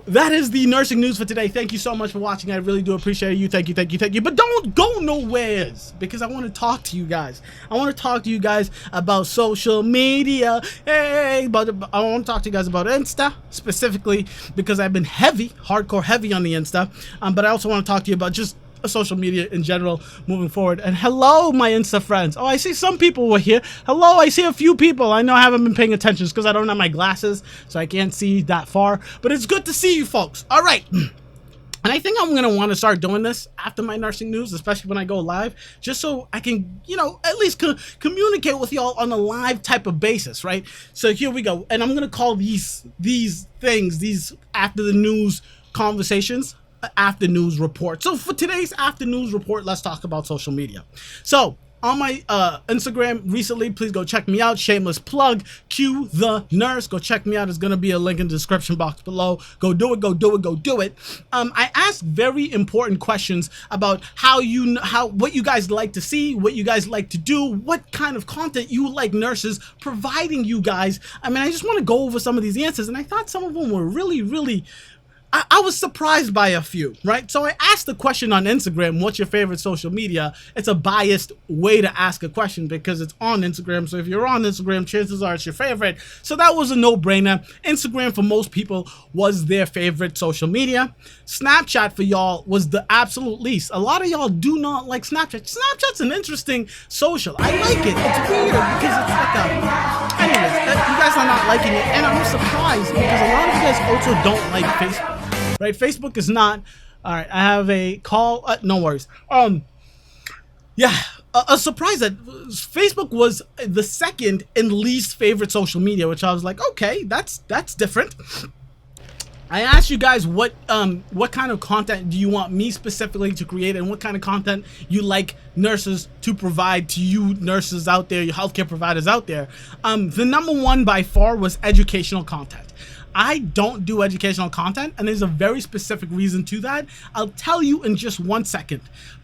That is the nursing news for today. Thank you so much for watching. I really do appreciate you. Thank you. But don't go nowhere, because I want to talk to you guys. I want to talk to you guys about social media. Hey, but I want to talk to you guys about Insta specifically because I've been hardcore heavy on the Insta. But I also want to talk to you about just social media in general moving forward. And hello, my Insta friends. Oh, I see some people were here. Hello, I see a few people. I know I haven't been paying attention because I don't have my glasses, so I can't see that far. But it's good to see you folks. All right. And I think I'm going to want to start doing this after my nursing news, especially when I go live, just so I can, at least communicate with y'all on a live type of basis, right? So here we go. And I'm going to call these things, these after the news conversations, after news report. So for today's after news report, let's talk about social media. So on my Instagram recently, please go check me out. Shameless plug, Q the Nurse. Go check me out. There's gonna be a link in the description box below. Go do it. I asked very important questions about what you guys like to see, what you guys like to do, what kind of content you like nurses providing you guys. I mean, I just want to go over some of these answers, and I thought some of them were really I was surprised by a few, right? So I asked the question on Instagram, what's your favorite social media? It's a biased way to ask a question because it's on Instagram. So if you're on Instagram, chances are it's your favorite. So that was a no-brainer. Instagram for most people was their favorite social media. Snapchat for y'all was the absolute least. A lot of y'all do not like Snapchat. Snapchat's an interesting social. I like it. It's weird because it's like anyways, you guys are not liking it. And I'm surprised because a lot of you guys also don't like Facebook. Right, Facebook is not. All right, I have a call. No worries. Yeah, a surprise that Facebook was the second and least favorite social media, which I was like, okay, that's different. I asked you guys what kind of content do you want me specifically to create, and what kind of content you like nurses to provide to you nurses out there, your healthcare providers out there. The number one by far was educational content. I don't do educational content, and there's a very specific reason to that. I'll tell you in just 1 second.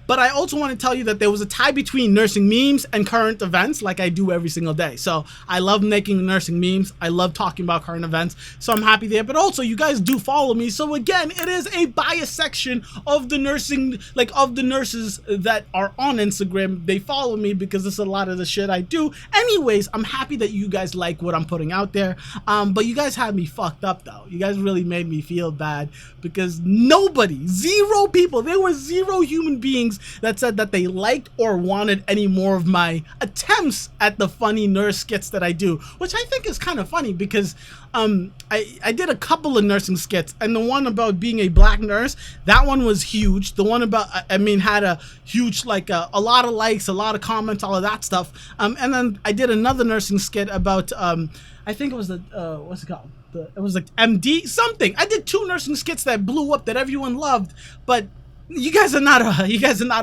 But I also want to tell you that there was a tie between nursing memes and current events like I do every single day. So I love making nursing memes. I love talking about current events. So I'm happy there. But also you guys do follow me. So again, it is a biased section of the nursing, of the nurses that are on Instagram. They follow me because it's a lot of the shit I do. Anyways, I'm happy that you guys like what I'm putting out there. But you guys had me fucked up though. You guys really made me feel bad because zero people, there were zero human beings that said that they liked or wanted any more of my attempts at the funny nurse skits that I do, which I think is kind of funny because I did a couple of nursing skits, and the one about being a black nurse, that one was huge. The one about, had a huge, a lot of likes, a lot of comments, all of that stuff. And then I did another nursing skit about, I think it was what's it called? It was like MD something. I did 2 nursing skits that blew up that everyone loved, but you guys are not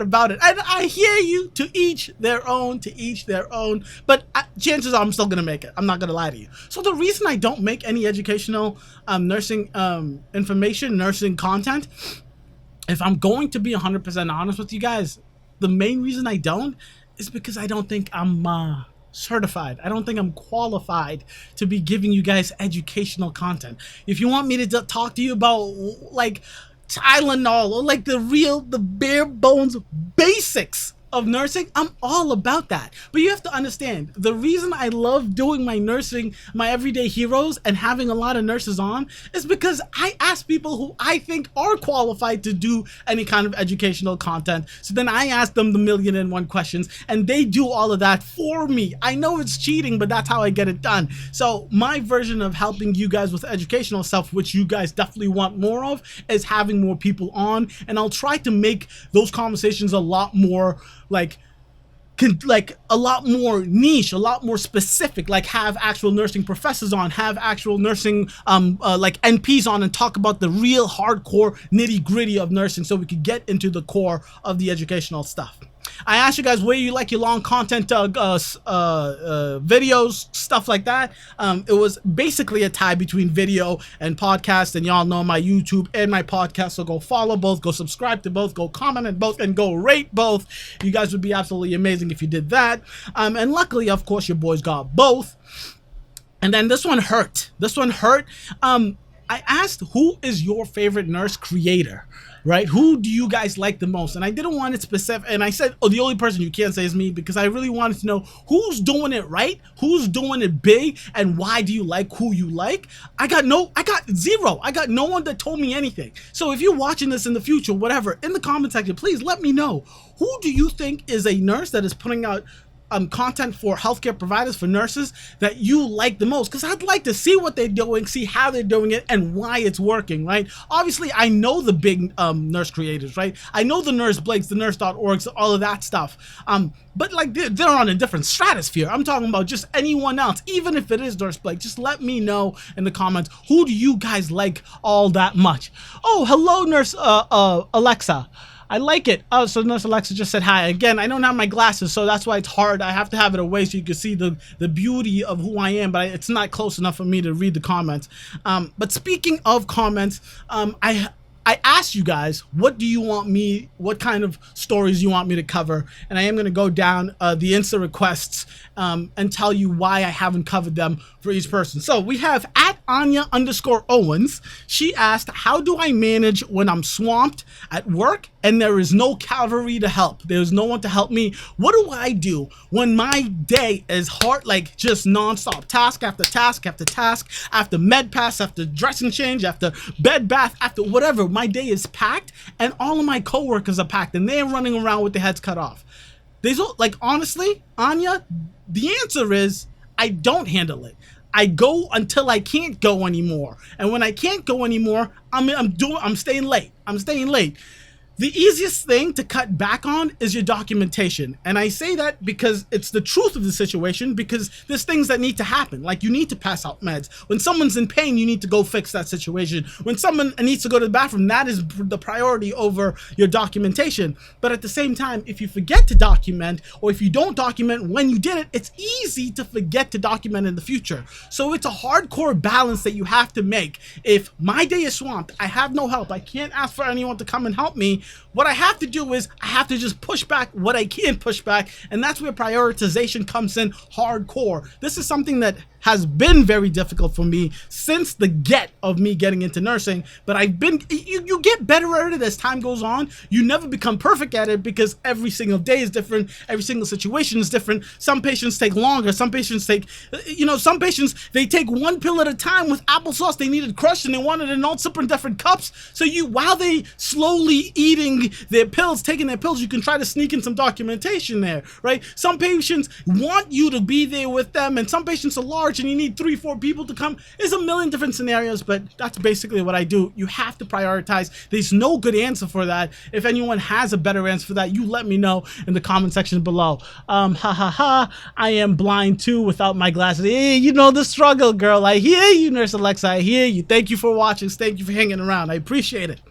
about it. I hear you. To each their own. But chances are I'm still gonna make it. I'm not gonna lie to you. So the reason I don't make any educational nursing information, nursing content, if I'm going to be 100% honest with you guys, the main reason I don't is because I don't think I'm certified. I don't think I'm qualified to be giving you guys educational content. If you want me to talk to you about Tylenol or the bare bones basics of nursing, I'm all about that. But you have to understand, the reason I love doing my nursing, my everyday heroes, and having a lot of nurses on is because I ask people who I think are qualified to do any kind of educational content. So then I ask them the 1,000,001 questions, and they do all of that for me. I know it's cheating, but that's how I get it done. So my version of helping you guys with educational stuff, which you guys definitely want more of, is having more people on, and I'll try to make those conversations a lot more a lot more niche, a lot more specific, have actual nursing professors on, have actual nursing NPs on, and talk about the real hardcore nitty gritty of nursing so we could get into the core of the educational stuff. I asked you guys where you like your long content videos, stuff like that. It was basically a tie between video and podcast, and y'all know my YouTube and my podcast, so go follow both, go subscribe to both, go comment on both, and go rate both. You guys would be absolutely amazing if you did that. And luckily, of course, your boys got both. And then this one hurt. I asked, who is your favorite nurse creator? Right? Who do you guys like the most? And I didn't want it specific. And I said, oh, the only person you can't say is me, because I really wanted to know who's doing it right, who's doing it big, and why do you like who you like? I got zero. I got no one that told me anything. So if you're watching this in the future, whatever, in the comment section, please let me know. Who do you think is a nurse that is putting out content for healthcare providers, for nurses, that you like the most? Because I'd like to see what they're doing, see how they're doing it, and why it's working, right? Obviously, I know the big nurse creators, right? I know the Nurse Blakes, the nurse.orgs, all of that stuff. But like they're on a different stratosphere. I'm talking about just anyone else, even if it is Nurse Blake. Just let me know in the comments, who do you guys like all that much? Oh, hello, Nurse Alexa. I like it. Oh, so Nurse Alexa just said hi. Again, I don't have my glasses, so that's why it's hard. I have to have it away so you can see the beauty of who I am, but it's not close enough for me to read the comments. But speaking of comments, I asked you guys, what kind of stories you want me to cover? And I am going to go down the Insta requests and tell you why I haven't covered them for each person. So we have at Anya_Owens. She asked, how do I manage when I'm swamped at work and there is no cavalry to help? There's no one to help me. What do I do when my day is hard, like just nonstop, task after task after task, after med pass, after dressing change, after bed bath, after whatever? My day is packed and all of my coworkers are packed and they're running around with their heads cut off. Like, honestly, Anya, the answer is I don't handle it. I go until I can't go anymore. And when I can't go anymore, I'm staying late. The easiest thing to cut back on is your documentation. And I say that because it's the truth of the situation, because there's things that need to happen. Like, you need to pass out meds. When someone's in pain, you need to go fix that situation. When someone needs to go to the bathroom, that is the priority over your documentation. But at the same time, if you forget to document, or if you don't document when you did it, it's easy to forget to document in the future. So it's a hardcore balance that you have to make. If my day is swamped, I have no help, I can't ask for anyone to come and help me, what I have to do is I have to just push back what I can push back, and that's where prioritization comes in hardcore. This is something that has been very difficult for me since the get of me getting into nursing, but you get better at it as time goes on. You never become perfect at it because every single day is different, every single situation is different. Some patients take longer, some patients take, some patients, they take one pill at a time with applesauce. They needed crushed and they wanted it in all different cups. So while they slowly eating their pills, taking their pills, you can try to sneak in some documentation there, right? Some patients want you to be there with them, and some patients are large and you need 3-4 people to come. There's a million different scenarios, but that's basically what I do. You have to prioritize. There's no good answer for that. If anyone has a better answer for that, you let me know in the comment section below. I am blind too without my glasses. Hey, you know the struggle, girl. I hear you, Nurse Alexa. I hear you. Thank you for watching. Thank you for hanging around. I appreciate it.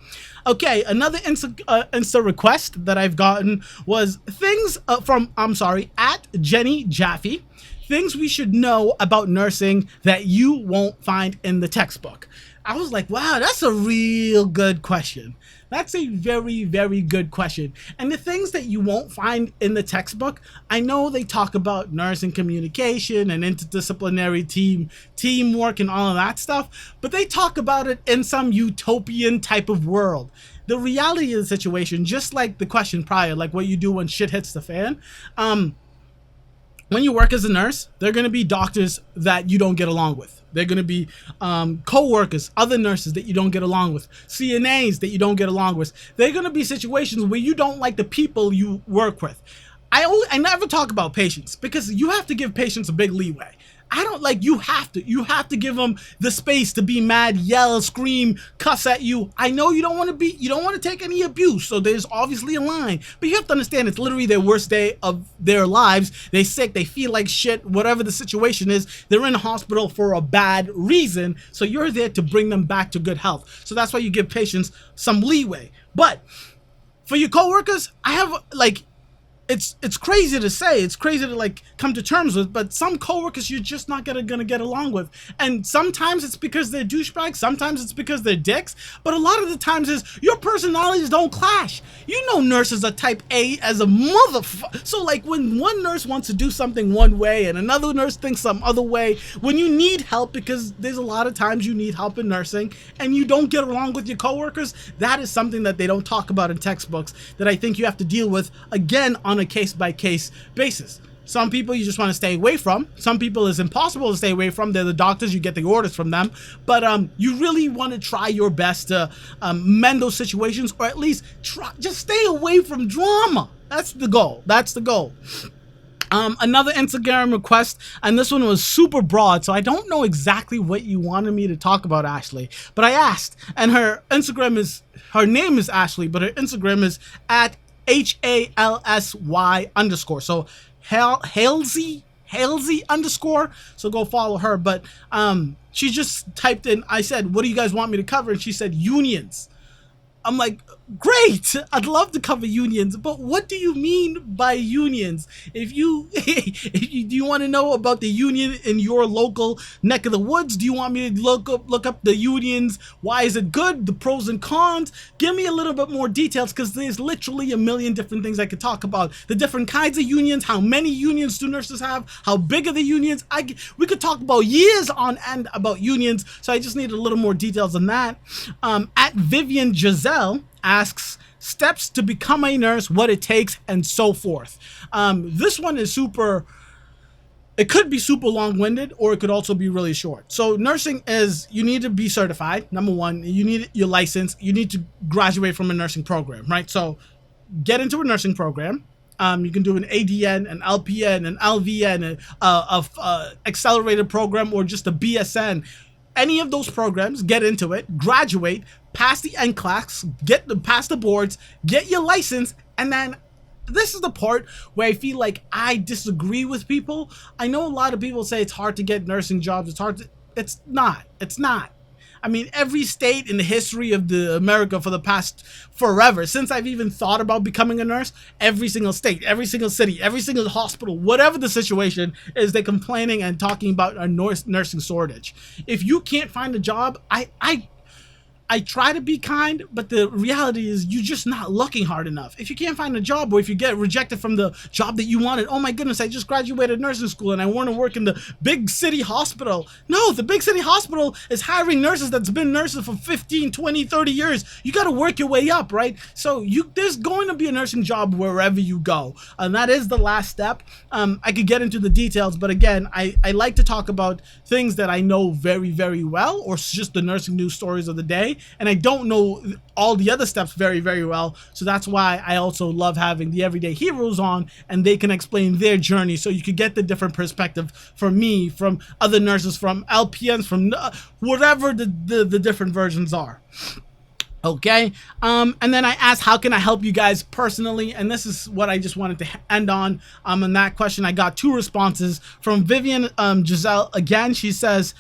Okay, another Insta request that I've gotten was things at Jenny Jaffe. Things we should know about nursing that you won't find in the textbook. I was like, wow, that's a real good question. That's a very, very good question. And the things that you won't find in the textbook, I know they talk about nursing communication and interdisciplinary teamwork and all of that stuff, but they talk about it in some utopian type of world. The reality of the situation, just like the question prior, like what you do when shit hits the fan, when you work as a nurse, there are going to be doctors that you don't get along with. They're going to be co-workers, other nurses that you don't get along with, CNAs that you don't get along with. There are going to be situations where you don't like the people you work with. I never talk about patients because you have to give patients a big leeway. I don't like, you have to give them the space to be mad, yell, scream, cuss at you. I know you don't want to take any abuse, so there's obviously a line, but you have to understand it's literally their worst day of their lives. They're sick, they feel like shit, whatever the situation is, they're in the hospital for a bad reason, so you're there to bring them back to good health. So that's why you give patients some leeway. But for your coworkers, I have it's crazy to say, it's crazy to like come to terms with, but some coworkers you're just not gonna get along with, and sometimes it's because they're douchebags, sometimes it's because they're dicks, but a lot of the times is your personalities don't clash. You know, nurses are type A as a motherfucker. So like when one nurse wants to do something one way and another nurse thinks some other way, when you need help, because there's a lot of times you need help in nursing and you don't get along with your coworkers, that is something that they don't talk about in textbooks that I think you have to deal with, again, on a case-by-case basis. Some people you just want to stay away from. Some people it's impossible to stay away from. They're the doctors, you get the orders from them. But you really want to try your best to mend those situations, or at least just stay away from drama. That's the goal. That's the goal. Another Instagram request, and this one was super broad, so I don't know exactly what you wanted me to talk about, Ashley. But I asked, and her name is Ashley, but her Instagram is at HALSY_. So Halsey _ so go follow her. But she just typed in, I said, what do you guys want me to cover? And she said unions. I'm like, great, I'd love to cover unions, but what do you mean by unions? If you do you want to know about the union in your local neck of the woods? Do you want me to look up the unions? Why is it good? The pros and cons? Give me a little bit more details, because there's literally a million different things I could talk about. The different kinds of unions, how many unions do nurses have, how big are the unions? We could talk about years on end about unions, so I just need a little more details on that. At Vivian Giselle asks steps to become a nurse, what it takes, and so forth. This one is it could be super long-winded, or it could also be really short. So nursing is, you need to be certified, number one. You need your license. You need to graduate from a nursing program, right? So get into a nursing program. You can do an ADN, an LPN, an LVN, a accelerated program, or just a BSN. Any of those programs, get into it, graduate, pass the NCLEX, pass the boards, get your license, and then this is the part where I feel like I disagree with people. I know a lot of people say it's hard to get nursing jobs. It's not. I mean, every state in the history of America for the past forever, since I've even thought about becoming a nurse, every single state, every single city, every single hospital, whatever the situation is, they're complaining and talking about a nursing shortage. If you can't find a job, I try to be kind, but the reality is you're just not looking hard enough. If you can't find a job, or if you get rejected from the job that you wanted, oh my goodness, I just graduated nursing school and I want to work in the big city hospital. No, the big city hospital is hiring nurses that's been nurses for 15, 20, 30 years. You got to work your way up, right? So there's going to be a nursing job wherever you go. And that is the last step. I could get into the details, but again, I like to talk about things that I know very, very well, or just the nursing news stories of the day. And I don't know all the other steps very, very well. So that's why I also love having the Everyday Heroes on, and they can explain their journey, so you could get the different perspective from me, from other nurses, from LPNs, from whatever the different versions are. Okay, and then I asked, how can I help you guys personally? And this is what I just wanted to end on. On that question, I got 2 responses from Vivian Giselle. Again, she says,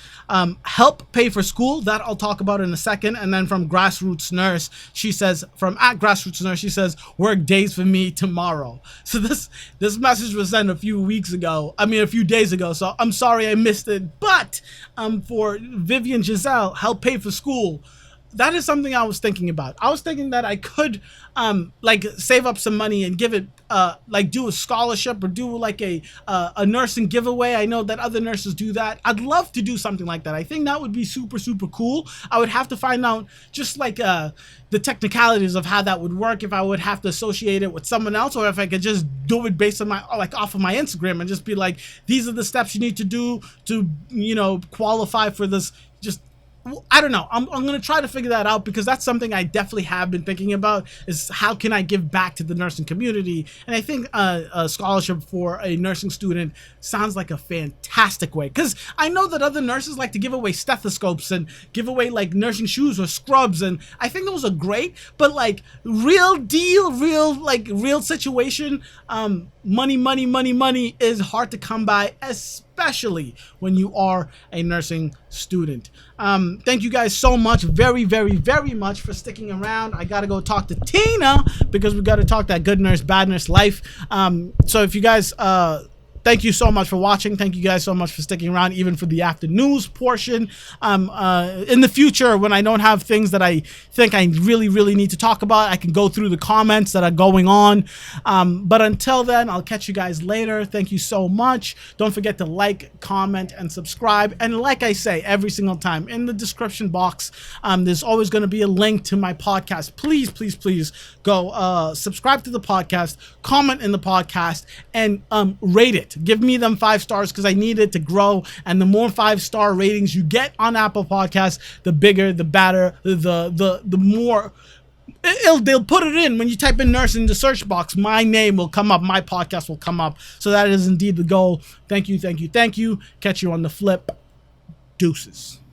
help pay for school. That I'll talk about in a second. And then from Grassroots Nurse, she says, Grassroots Nurse, she says, work days for me tomorrow. So this message was sent a few days ago. So I'm sorry I missed it. But for Vivian Giselle, help pay for school. That is something I was thinking about. I was thinking that I could save up some money and give it do a scholarship, or do like a nursing giveaway. I know that other nurses do that. I'd love to do something like that. I think that would be super, super cool. I would have to find out just the technicalities of how that would work, if I would have to associate it with someone else, or if I could just do it based on off of my Instagram and just be like, these are the steps you need to do to, qualify for this. Just, I don't know. I'm going to try to figure that out, because that's something I definitely have been thinking about, is how can I give back to the nursing community? And I think a scholarship for a nursing student sounds like a fantastic way, because I know that other nurses like to give away stethoscopes and give away nursing shoes or scrubs, and I think those are great, but real deal, real situation, money is hard to come by, especially especially when you are a nursing student. Thank you guys so much, very, very, very much for sticking around. I gotta go talk to Tina because we gotta talk that good nurse, bad nurse life. So if you guys, thank you so much for watching. Thank you guys so much for sticking around, even for the after news portion. In the future, when I don't have things that I think I really, really need to talk about, I can go through the comments that are going on. But until then, I'll catch you guys later. Thank you so much. Don't forget to like, comment, and subscribe. And like I say every single time, in the description box, there's always going to be a link to my podcast. Please, please, please go subscribe to the podcast, comment in the podcast, and rate it. Give me them 5 stars because I need it to grow. And the more 5-star ratings you get on Apple Podcasts, the bigger, the better, the more they'll put it in. When you type in nurse in the search box, my name will come up, my podcast will come up. So that is indeed the goal. Thank you, thank you, thank you. Catch you on the flip. Deuces.